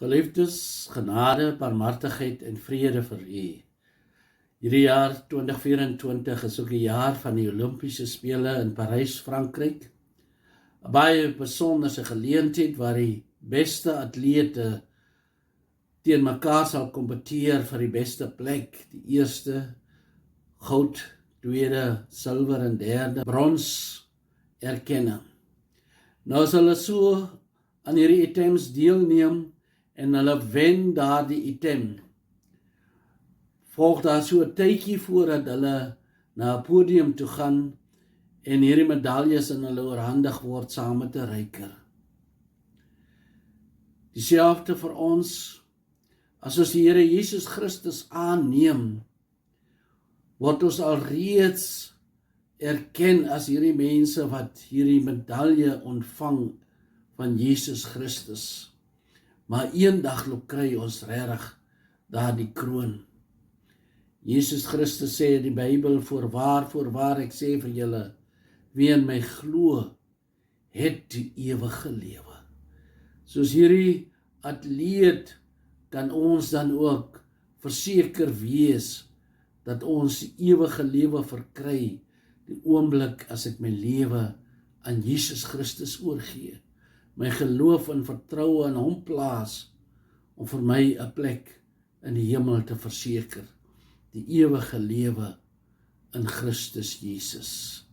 Geliefdes, genade, barmhartigheid en vrede vir u. Hierdie jaar 2024 is ook die jaar van die Olympiese Spele in Parys, Frankryk. 'n Baie besondere geleentheid waar die beste atlete teen mekaar sal kompeteer vir die beste plek. Die eerste goud, tweede silwer en derde brons erkenning. Nou as hulle so aan hierdie items deelneem en hulle wen daardie item, volg daar so 'n tydjie voordat hulle na 'n podium toe gaan en hierdie medaljes in hulle oorhandig word saam met 'n ryker. Dieselfde vir ons, as ons die Here Jesus Christus aanneem, word ons alreeds erken as hierdie mense wat hierdie medalje ontvang van Jesus Christus. Maar eendag kry ons regtig daardie kroon. Jesus Christus sê in die Bybel, voorwaar ek sê vir julle, wie in my glo, het die ewige lewe. Soos hierdie atleet kan ons dan ook verseker wees dat ons die ewige lewe verkry die oomblik as ek my lewe aan Jesus Christus oorgee, my geloof en vertroue in hom plaas om vir my 'n plek in die hemel te verseker, die ewige lewe in Christus Jesus.